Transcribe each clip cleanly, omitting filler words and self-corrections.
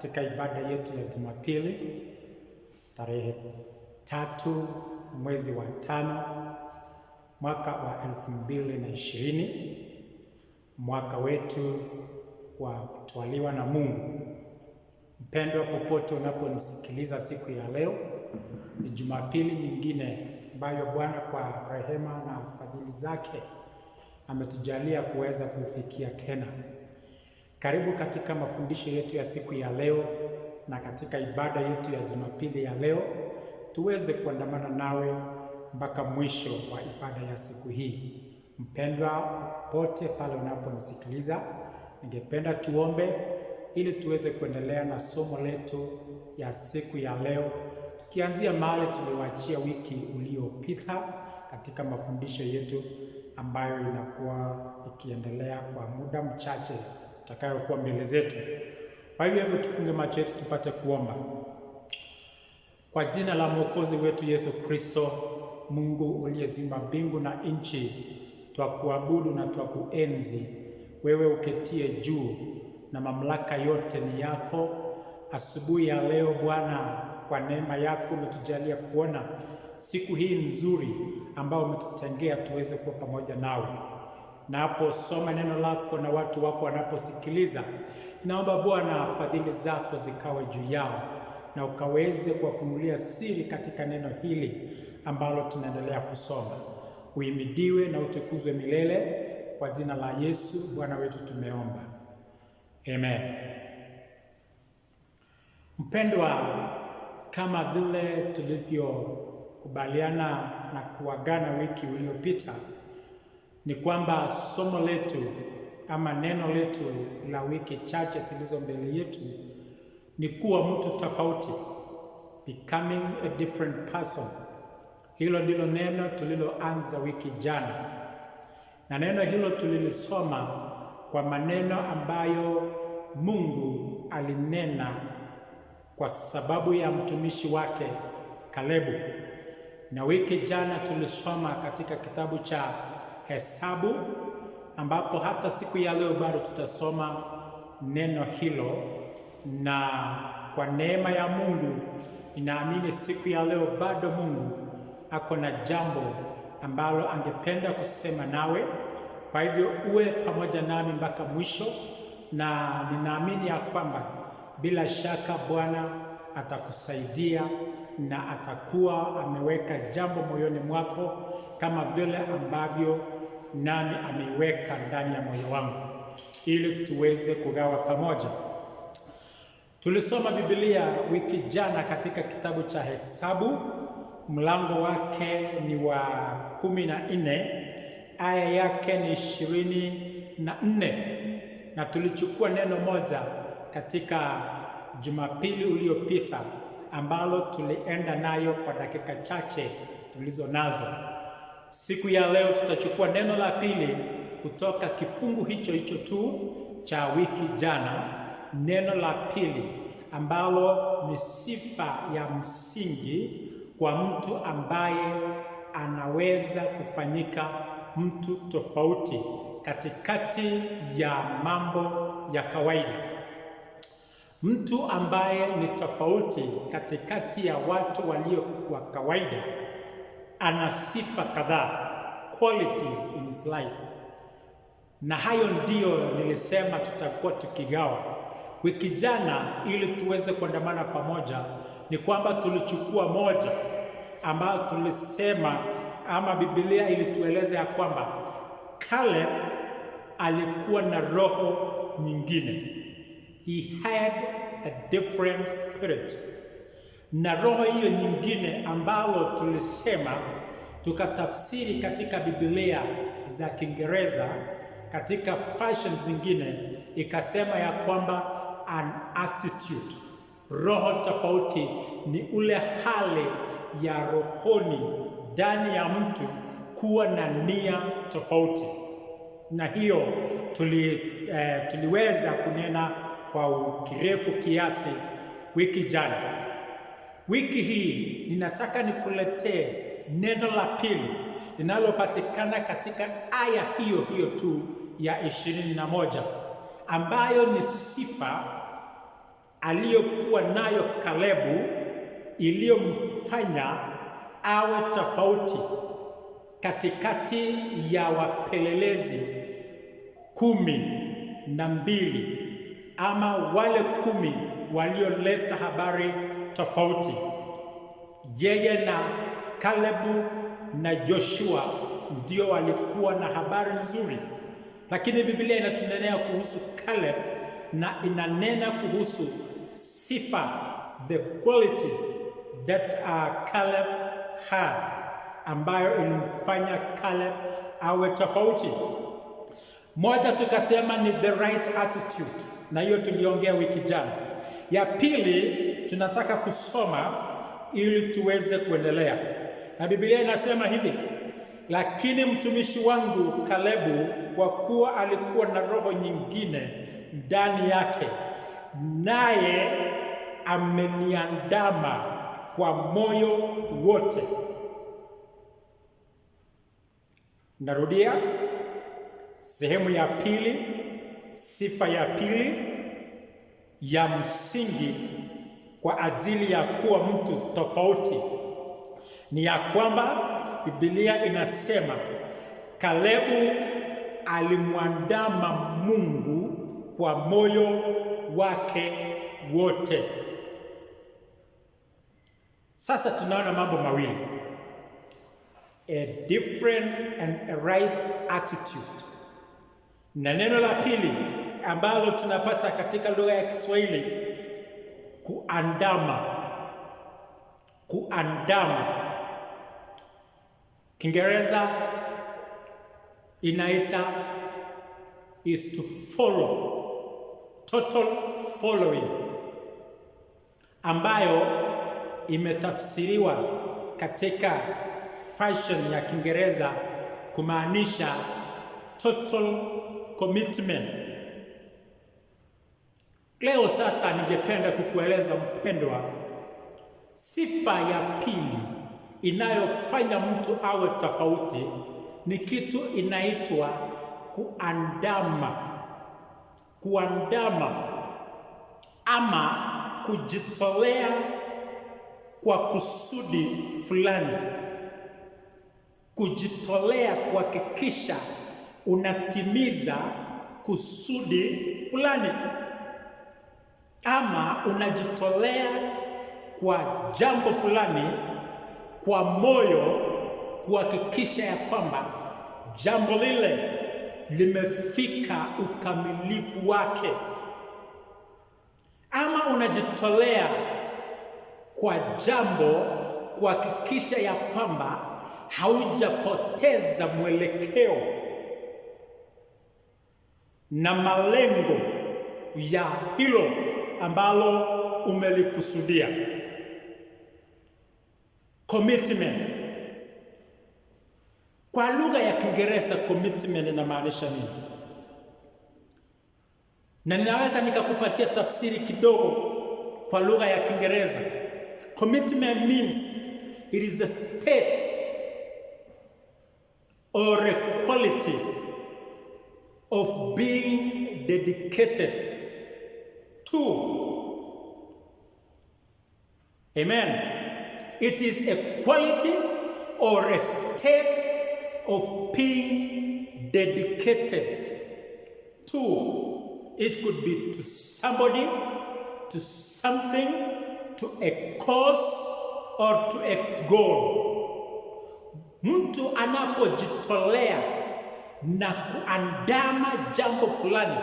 katika ibada yetu ya Jumapili tarehe 3 mwezi wa 5 mwaka wa 2020, mwaka wetu wa kutwaliwa na Mungu. Mpendwa, popote unaponisikiliza siku ya leo, ni Jumapili nyingine ambayo Bwana kwa rehema na fadhili zake ametujalia kuweza kufikia tena. Karibu katika mafundisho yetu ya siku ya leo na katika ibada yetu ya Jumapili ya leo, tuweze kuandamana nawe mpaka mwisho wa ibada ya siku hii. Mpendwa, popote pale unaponisikiliza, ningependa tuombe ili tuweze kuendelea na somo letu ya siku ya leo, tukianzia mahali tuliwaachia wiki uliopita katika mafundisho yetu ambayo inakuwa ikiendelea kwa muda mchache utakayokuwa mbele zetu. Kwa hivyo tufunge macho yetu tupate kuomba. Kwa jina la Mwokozi wetu Yesu Kristo, Mungu uliyeziumba mbingu na nchi, twakuabudu na twakuenzi wewe uketie juu, na mamlaka yote ni yako. Asubuhi ya leo Bwana, kwa neema yako umetujalia kuona siku hii nzuri ambayo umetutengea tuweze kuwa pamoja nawe. Na hapo soma neno lako na watu wako wanaposikiliza, naomba Bwana fadhili zako zikawe juu yao na ukaweze kuwafunulia siri katika neno hili ambalo tunaendelea kusoma. Uhimidiwe na utukuzwe milele, kwa jina la Yesu Bwana wetu tumeomba. Amen. Mpendwa, kama vile tulivyokubaliana na kuagana wiki uliopita, ni kwamba somo letu ama neno letu la wiki chache zilizo mbele yetu ni kuwa mtu tofauti, becoming a different person. Hilo ndilo neno tuliloanza wiki jana, na neno hilo tulilisoma kwa maneno ambayo Mungu alinena kwa sababu ya mtumishi wake Kalebu. Na wiki jana tulisoma katika kitabu cha Hesabu, ambapo hata siku ya leo bado tutasoma neno hilo, na kwa neema ya Mungu ninaamini siku ya leo bado Mungu ako na jambo ambalo angependa kusema nawe. Kwa hivyo uwe pamoja nami mpaka mwisho, na ninaamini ya kwamba bila shaka Bwana atakusaidia na atakuwa ameweka jambo moyoni mwako kama vile ambavyo nami ameiweka ndani ya moyo wangu, ili tuweze kugawa pamoja. Tulisoma Biblia wiki jana katika kitabu cha Hesabu, mlango wake ni wa 14, aya yake ni 24, na tulichukua neno moja katika Jumapili uliopita ambalo tulienda nayo kwa dakika chache tulizo nazo. Siku ya leo tutachukua neno la pili kutoka kifungu hicho hicho tu cha wiki jana, neno la pili ambalo ni sifa ya msingi kwa mtu ambaye anaweza kufanyika mtu tofauti katikati ya mambo ya kawaida. Mtu ambaye ni tofauti katikati ya watu walio wa kawaida ana sifa kadhaa, qualities in his life. Na hayo ndiyo nilisema tutakuwa tukigawa wiki jana ili tuweze kuandamana pamoja. Ni kwamba tulichukua moja ambayo tulisema ama Biblia ilitueleza ya kwamba Caleb alikuwa na roho nyingine. He had a different spirit. Na roho hiyo nyingine ambalo tulisema tukatafsiri katika Biblia za Kiingereza, katika fashion zingine ikasema ya kwamba an attitude. Roho tofauti ni ule hali ya rohoni ndani ya mtu kuwa na nia tofauti. Na hiyo tuliweza kunena kwa kirefu kiasi wiki jana. Wiki hii ninataka nikuletee neno la pili linalopatikana katika aya hiyo hiyo tu ya 21, ambayo ni sifa aliyokuwa nayo Kalebu iliyomfanya awe tofauti katikati ya wapelelezi 12 ama wale 10 walioleta habari tofauti. Yeye na Kalebu na Joshua ndio walikuwa na habari nzuri, lakini Biblia inatunenea kuhusu Caleb na inanena kuhusu sifa, the qualities that Caleb had, ambayo ilimfanya Caleb awe tofauti. Moja tukasema ni the right attitude, na hiyo tuliongea wiki jana. Ya pili tunataka kusoma ili tuweze kuendelea, na Biblia inasema hivi: lakini mtumishi wangu Kalebu, kwa kuwa alikuwa na roho nyingine ndani yake, naye ameniandama kwa moyo wote. Narudia, sehemu ya pili, sifa ya pili ya msingi kwa ajili ya kuwa mtu tofauti ni ya kwamba Biblia inasema Kalebu alimwandama Mungu kwa moyo wake wote. Sasa tunaona mambo mawili: a different and a right attitude. Na neno la pili ambalo tunapata katika lugha ya Kiswahili, kuandama. Kuandama, Kiingereza inaita is to follow, total following, ambayo imetafsiriwa katika fashion ya Kiingereza kumaanisha total commitment. Leo sasa ningependa kukueleza mpendwa, sifa ya pili inayofanya mtu awe tofauti ni kitu inaitwa kuandama. Kuandama ama kujitolea kwa kusudi fulani. Kujitolea kuhakikisha unatimiza kusudi fulani, ama unajitolea kwa jambo fulani kwa moyo kuhakikisha ya kwamba jambo lile limefika ukamilifu wake, ama unajitolea kwa jambo kuhakikisha ya kwamba haujapoteza mwelekeo na malengo ya hilo ambalo umelikusudia. Commitment. Kwa lugha ya Kiingereza commitment inamaanisha nini? Na ninaweza nikakupatia tafsiri kidogo kwa lugha ya Kiingereza. Commitment means it is a state or a quality of being dedicated to. Amen. It is a quality or a state of being dedicated to. It could be to somebody, to something, to a cause or to a goal. Mtu anapojitolea na kuandama jambo fulani,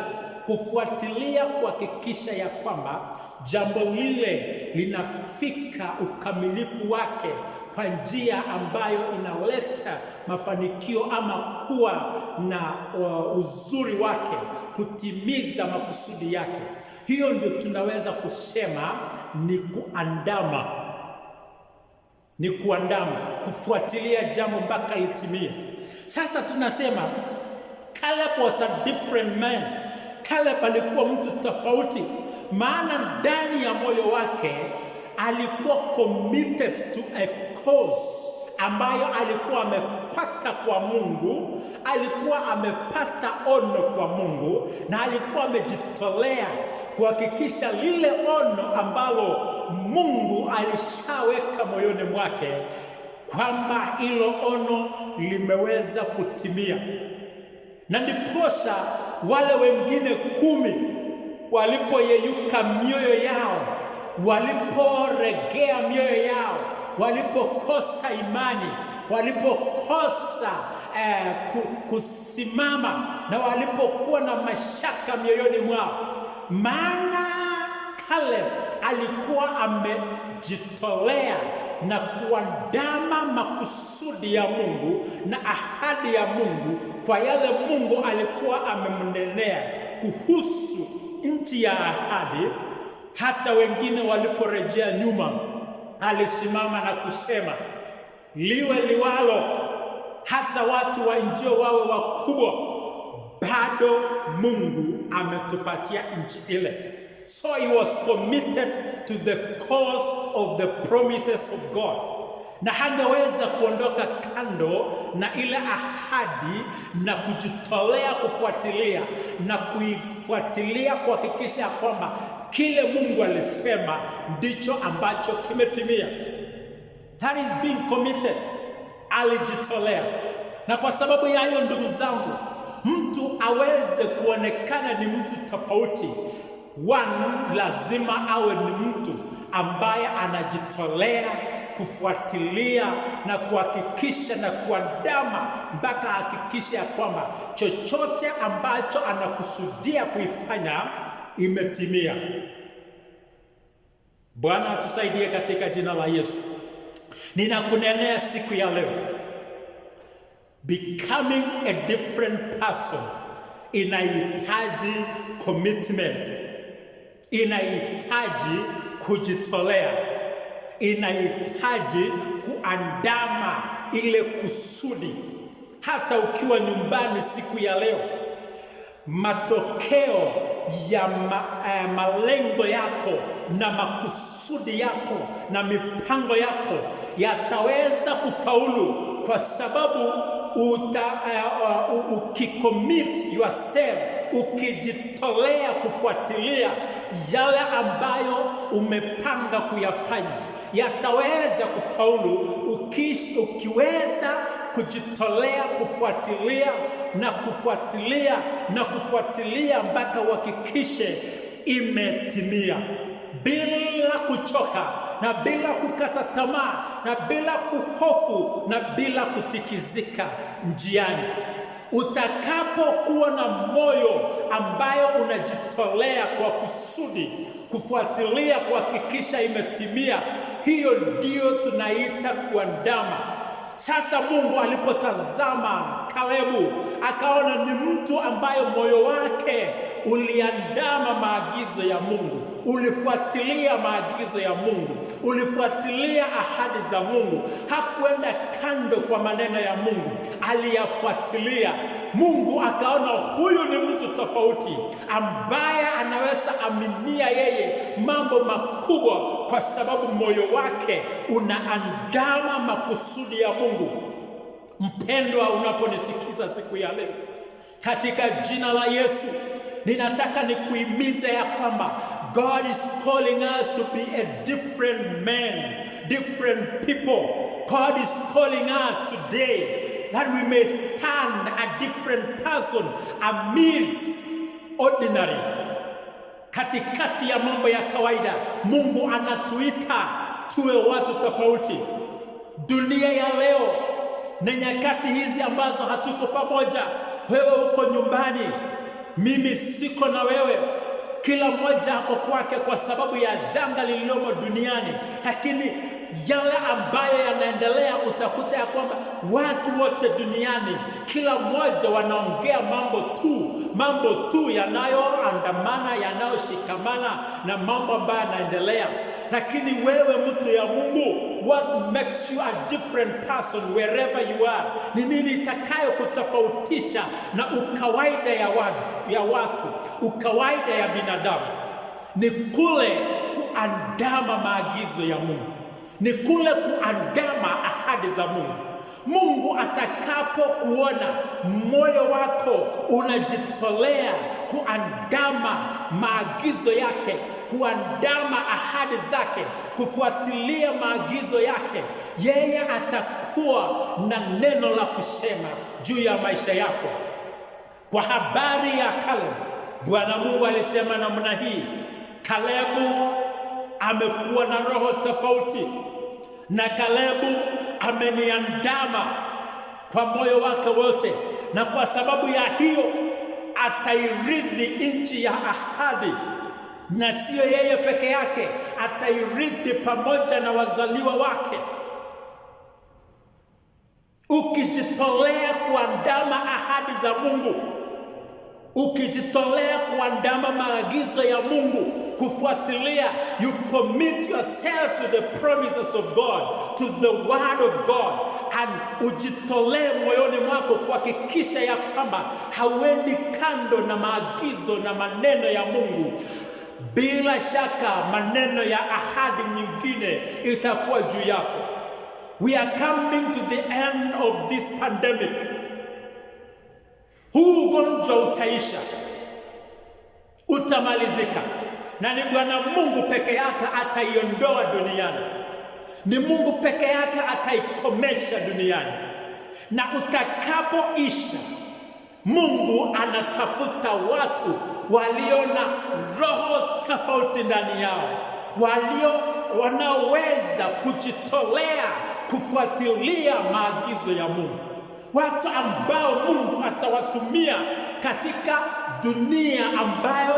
kufuatilia kuhakikisha ya kwamba jambo lile linafika ukamilifu wake kwa njia ambayo inaleta mafanikio ama kuwa na uzuri wake, kutimiza makusudi yake, hiyo ndio tunaweza kusema ni kuandama. Ni kuandama, kufuatilia jambo mpaka litimie. Sasa tunasema Caleb was a different man. Caleb alikuwa mtu tofauti, maana ndani ya moyo wake alikuwa committed to a cause, ambayo alikuwa amepata kwa Mungu, alikuwa amepata ono kwa Mungu, na alikuwa amejitolea kuhakikisha lile ono ambalo Mungu alishaweka moyoni mwake kwamba hilo ono limeweza kutimia. Na ndiposa wale wengine 10 walipoyeyuka mioyo yao, waliporegea mioyo yao, walipokosa imani, walipokosa kusimama, na walipokuwa na mashaka mioyoni mwao, maana Caleb alikuwa amejitolea na kuandama makusudi ya Mungu na ahadi ya Mungu kwa yale Mungu alikuwa amemnenea kuhusu nchi ya ahadi. Hata wengine waliporejea nyuma, alisimama na kusema, liwe liwalo, hata watu wa nchi wawe wakubwa, bado Mungu ametupatia nchi ile. So he was committed to the cause of the promises of God. Na hangeweza kuondoka kando na ile ahadi na kujitolea kufuatilia na kuifuatilia kuhakikisha kwamba kile Mungu alisema ndicho ambacho kimetimia. That is being committed. Alijitolea. Na kwa sababu ya hiyo, ndugu zangu, mtu aweze kuonekana ni mtu tofauti, lazima awe ni mtu ambaye anajitolea kufuatilia na kuhakikisha na kuandama mpaka hakikisha ya kwamba chochote ambacho anakusudia kuifanya imetimia. Bwana atusaidie katika jina la Yesu. Ninakunenea siku ya leo, becoming a different person inahitaji commitment, inahitaji kujitolea, inahitaji kuandama ile kusudi. Hata ukiwa nyumbani siku ya leo, matokeo ya malengo yako na makusudi yako na mipango yako yataweza kufaulu, kwa sababu ukicommit yourself, ukijitolea kufuatilia yale ambayo umepanga kuyafanya, yataweza kufaulu. Ukiweza kujitolea kufuatilia na kufuatilia na kufuatilia mpaka uhakikishe imetimia, bila kuchoka na bila kukata tamaa na bila kuhofu na bila kutikizika njiani. Utakapokuwa na moyo ambayo unajitolea kwa kusudi kufuatilia kuhakikisha imetimia, hiyo ndio tunaita kuandama. Sasa Mungu alipotazama Kalebu, akaona ni mtu ambaye moyo wake uliandama maagizo ya Mungu, ulifuatilia maagizo ya Mungu, ulifuatilia ahadi za Mungu, hakuenda kando kwa maneno ya Mungu, aliyafuatilia. Mungu akaona huyu ni mtu tofauti ambaye anaweza aminia yeye mambo makubwa, kwa sababu moyo wake unaandama makusudi ya Mungu. Mpendwa, unaponisikiza siku ya leo, katika jina la Yesu, ninataka nikuhimize ya kwamba God is calling us to be a different man, different people. God is calling us today that we may stand a different person amidst ordinary. Katikati ya mambo ya kawaida, Mungu anatuita tuwe watu tofauti. Dunia ya leo na nyakati hizi ambazo hatuko pamoja, wewe uko nyumbani, mimi siko na wewe, kila mmoja ako kwake kwa sababu ya janga lililomo duniani. Lakini yale ambayo yanaendelea, utakuta ya kwamba watu wote duniani, kila mmoja wanaongea mambo tu yanayoandamana, yanayoshikamana na mambo ambayo yanaendelea. Lakini wewe mtu ya Mungu, what makes you a different person wherever you are? Ni nini itakayo kutofautisha na ukawaida ya watu, ukawaida ya binadamu? Ni kule kuandama maagizo ya Mungu, ni kule kuandama ahadi za Mungu. Mungu atakapokuona moyo wako unajitolea kuandama maagizo yake, kuandama ahadi zake, kufuatilia maagizo yake, yeye atakuwa na neno la kusema juu ya maisha yako. Kwa habari ya Caleb, Bwana Mungu alisema namna hii: Kalebu amekuwa na roho tofauti, na Kalebu ameniandama kwa moyo wake wote, na kwa sababu ya hiyo atairithi nchi ya ahadi, na siyo yeye peke yake, atairithi pamoja na wazaliwa wake. Ukijitolea kuandama ahadi za Mungu, ukijitolea kuandama maagizo ya Mungu, kufuatilia, you commit yourself to the promises of God, to the word of God, and ujitolee moyoni mwako kuhakikisha ya kwamba hauendi kando na maagizo na maneno ya Mungu. Bila shaka maneno ya ahadi nyingine itakuwa juu yako. We are coming to the end of this pandemic. Huu ugonjwa utaisha, utamalizika, na ni Bwana Mungu peke yake ataiondoa duniani. Ni Mungu peke yake ataikomesha duniani. Na utakapoisha, Mungu anatafuta watu walio na roho tofauti ndani yao, wanaoweza kujitolea kufuatilia maagizo ya Mungu. Watu ambao Mungu atawatumia katika dunia ambayo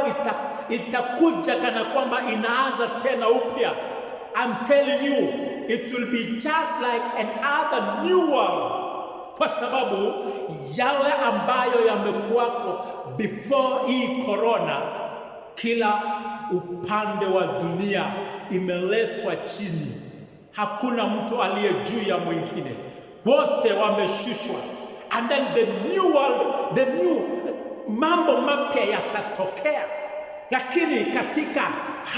itakuja kana kwamba inaanza tena upya. I'm telling you, it will be just like another new world, kwa sababu yale ambayo yamekuwako before hii corona, kila upande wa dunia imeletwa chini. Hakuna mtu aliye juu ya mwingine, wote wameshushwa. And then the new world, mambo mapya yatatokea. Lakini katika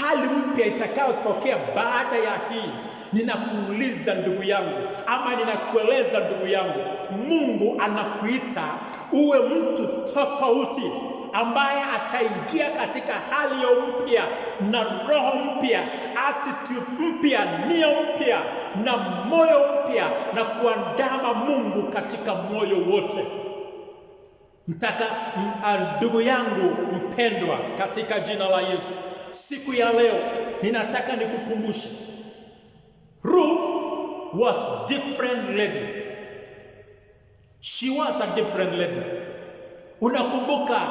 hali mpya itakayotokea baada ya hii, ninakuuliza ndugu yangu, ama ninakueleza ndugu yangu, Mungu anakuita uwe mtu tofauti, ambaye ataingia katika hali ya mpya na roho mpya, attitude mpya, nia mpya na moyo mpya, na kuandama Mungu katika moyo wote. Ndugu yangu mpendwa, katika jina la Yesu, siku ya leo ninataka nikukumbushe, Ruth was different lady. She was a different lady. Unakumbuka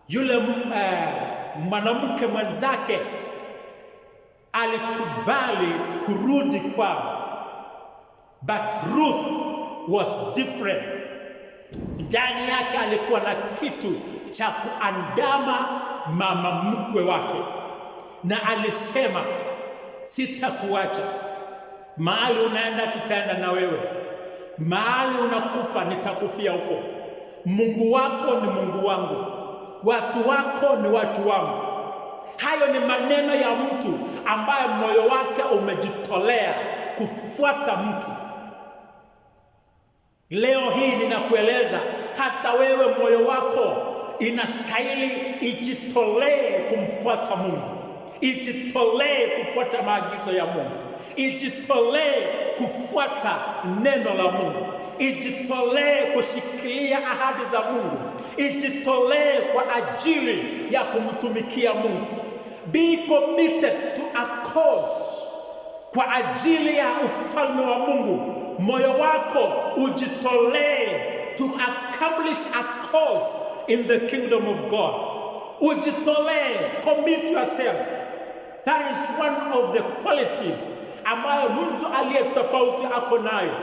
yule mwanamke mwenzake alikubali kurudi kwao, but Ruth was different. Ndani yake alikuwa na kitu cha kuandama mama mkwe wake, na alisema, sitakuacha. Mahali unaenda tutaenda na wewe, mahali unakufa nitakufia huko. Mungu wako ni Mungu wangu, watu wako ni watu wangu. Hayo ni maneno ya mtu ambaye moyo wake umejitolea kufuata mtu. Leo hii ninakueleza, hata wewe moyo wako inastahili ijitolee kumfuata Mungu, ijitolee kufuata maagizo ya Mungu, ijitolee kufuata neno la Mungu, ijitolee kushikilia ahadi za Mungu, ijitolee kwa ajili ya kumtumikia Mungu. Be committed to a cause, kwa ajili ya ufalme wa Mungu. Moyo wako ujitolee to accomplish a cause in the kingdom of God. Ujitolee, commit yourself. That is one of the qualities ambayo mtu aliye tofauti ako nayo.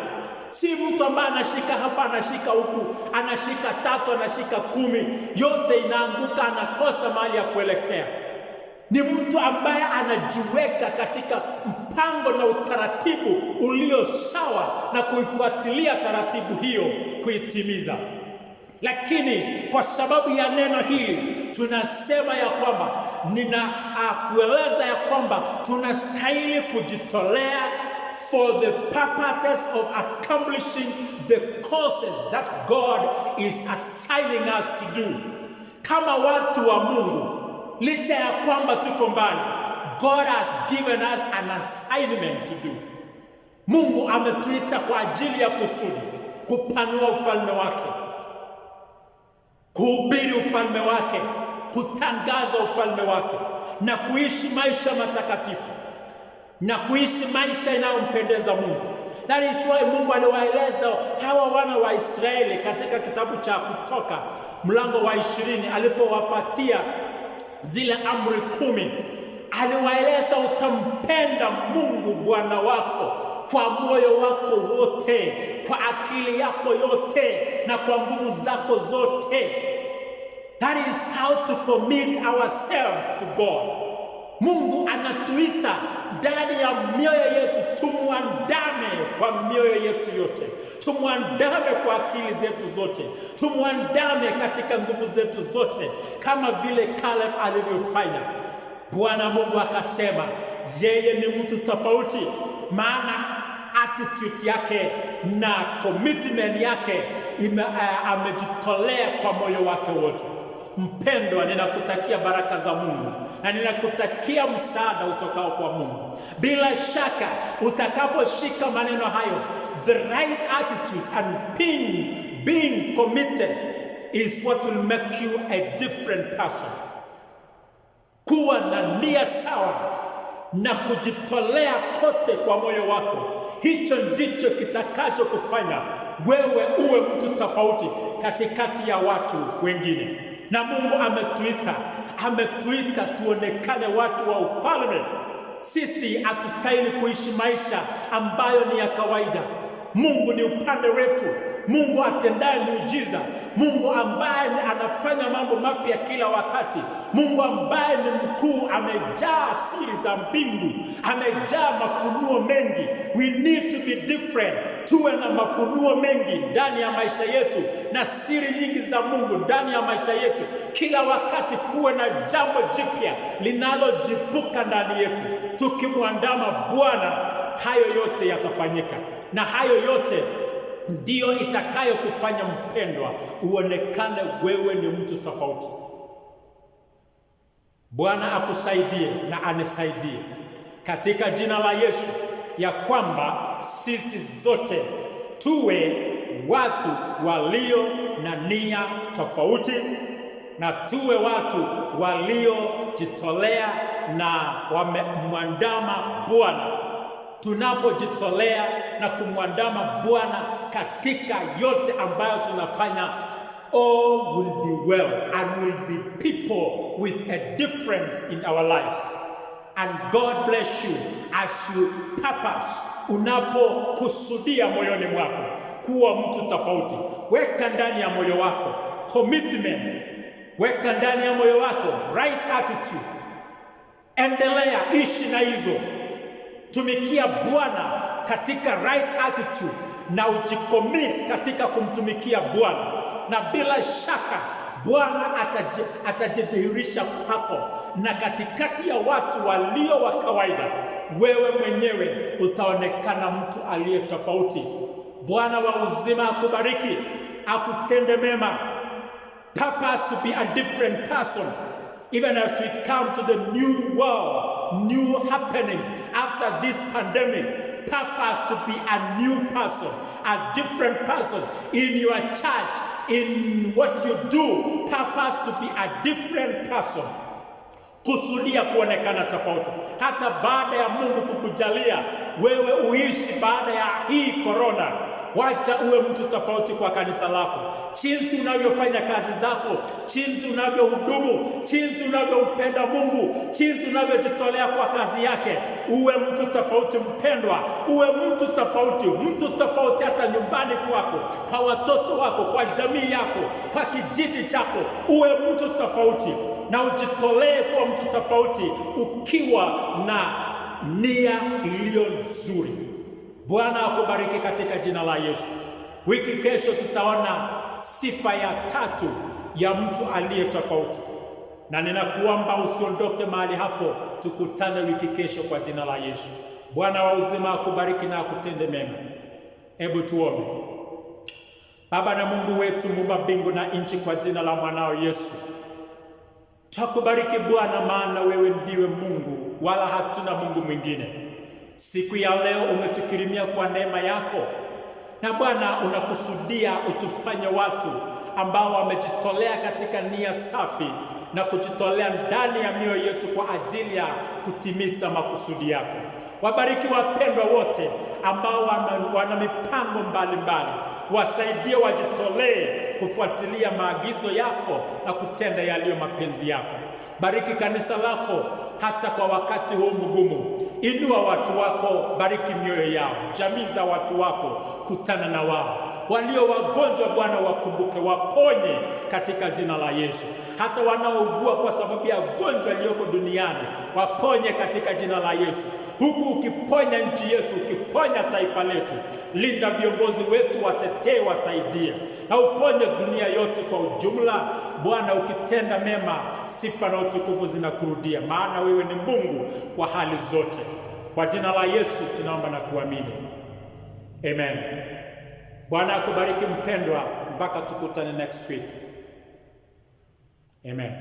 Si mtu ambaye anashika hapa, anashika huku, anashika 3, anashika 10, yote inaanguka, anakosa mahali ya kuelekea. Ni mtu ambaye anajiweka katika mpango na utaratibu ulio sawa, na kuifuatilia taratibu hiyo kuitimiza. Lakini kwa sababu ya neno hili tunasema ya kwamba kueleza ya kwamba tunastahili kujitolea for the purposes of accomplishing the causes that God is assigning us to do. Kama watu wa Mungu, licha ya kwamba tuko mbali, God has given us an assignment to do. Mungu ametuita kwa ajili ya kusudi kupanua ufalme wake, kuhubiri ufalme wake, kutangaza ufalme wake na kuishi maisha matakatifu na kuishi maisha inayompendeza Mungu. That is why Mungu aliwaeleza hawa wana wa Israeli katika kitabu cha Kutoka mlango wa 20 alipowapatia zile amri 10. Aliwaeleza utampenda Mungu Bwana wako kwa moyo wako wote, kwa akili yako yote na kwa nguvu zako zote. That is how to commit ourselves to God. Mungu anatuita ndani ya mioyo yetu tumuandame kwa mioyo yetu yote, tumuandame kwa akili zetu zote, tumuandame katika nguvu zetu zote, kama vile Caleb alivyofanya. Bwana Mungu akasema yeye ni mtu tofauti, maana attitude yake na commitment yake amejitolea kwa moyo wake wote. Mpendwa, ninakutakia baraka za Mungu na ninakutakia msaada utokao kwa Mungu. Bila shaka utakaposhika maneno hayo, the right attitude and being committed is what will make you a different person. Kuwa na nia sawa na kujitolea kote kwa moyo wako, hicho ndicho kitakacho kufanya wewe uwe mtu tofauti katikati ya watu wengine. Na Mungu ametuita tuonekane watu wa ufalme. Sisi hatustahili kuishi maisha ambayo ni ya kawaida. Mungu ni upande wetu, Mungu atendaye miujiza, Mungu ambaye anafanya mambo mapya kila wakati, Mungu ambaye ni mkuu, amejaa siri za mbingu, amejaa mafunuo mengi. We need to be different. Tuwe na mafunuo mengi ndani ya maisha yetu na siri nyingi za Mungu ndani ya maisha yetu. Kila wakati kuwe na jambo jipya linalojipuka ndani yetu. Tukimwandama Bwana, hayo yote yatafanyika, na hayo yote ndiyo itakayokufanya mpendwa uonekane wewe ni mtu tofauti. Bwana akusaidie na anisaidie katika jina la Yesu, ya kwamba sisi zote tuwe watu walio na nia tofauti na tuwe watu waliojitolea na wamemwandama Bwana. Tunapojitolea na kumwandama Bwana katika yote ambayo tunafanya, all will be well and will be people with a difference in our lives. And God bless you as you purpose, unapokusudia moyoni mwako kuwa mtu tofauti. Weka ndani ya moyo wako commitment, weka ndani ya moyo wako right attitude. Endelea, ishi na hizo. Tumikia Bwana katika right attitude na ujicommit katika kumtumikia Bwana, na bila shaka Bwana atajidhihirisha kwako, na katikati ya watu walio wa kawaida wewe mwenyewe utaonekana mtu aliye tofauti. Bwana wa uzima akubariki, akutende mema. Purpose to be a different person. Even as we come to the new world, new happenings after this pandemic, purpose to be a new person, a different person in your church, in what you do. Purpose to be a different person. Kusudia kuonekana tofauti. Hata baada ya Mungu kukujalia wewe uishi baada ya hii corona, wacha uwe mtu tofauti kwa kanisa lako. Jinsi unavyofanya kazi zako, jinsi unavyohudumu, jinsi unavyompenda Mungu, jinsi unavyojitolea kwa kazi yake, uwe mtu tofauti mpendwa. Uwe mtu tofauti hata nyumbani kwako, kwa watoto wako, kwa jamii yako, kwa kijiji chako. Uwe mtu tofauti na ujitolee kuwa mtu tofauti ukiwa na nia iliyo nzuri. Bwana akubariki katika jina la Yesu. Wiki kesho tutaona sifa ya tatu ya mtu aliye tofauti. na ninakuomba usiondoke mahali hapo. Tukutane wiki kesho kwa jina la Yesu. Bwana wa uzima akubariki na akutende mema. Hebu tuombe. Baba na Mungu wetu, muumba mbingu na nchi, kwa jina la mwanao Yesu, tukubariki Bwana, maana wewe ndiwe Mungu, wala hatuna Mungu mwingine. Siku ya leo umetukirimia kwa neema yako, na Bwana unakusudia utufanye watu ambao wamejitolea katika nia safi na kujitolea ndani ya mioyo yetu kwa ajili ya kutimiza makusudi yako. Wabariki wapendwa wote ambao wana mipango mbalimbali, wasaidie wajitolee kufuatilia maagizo yako na kutenda yaliyo mapenzi yako. Bariki kanisa lako hata kwa wakati huu mgumu. Inua watu wako, bariki mioyo yao, jamii za watu wako, kutana na wao. Walio wagonjwa Bwana wakumbuke, waponye katika jina la Yesu. Hata wanaougua kwa sababu ya gonjwa iliyoko duniani, waponye katika jina la Yesu. Huku ukiponya nchi yetu, ukiponya taifa letu, linda viongozi wetu, watetee, wasaidie, na uponye dunia yote kwa ujumla. Bwana, ukitenda mema, sifa na utukufu zinakurudia, maana wewe ni Mungu kwa hali zote. Kwa jina la Yesu tunaomba na kuamini. Amen. Bwana akubariki mpendwa, mpaka tukutane next week. Amen.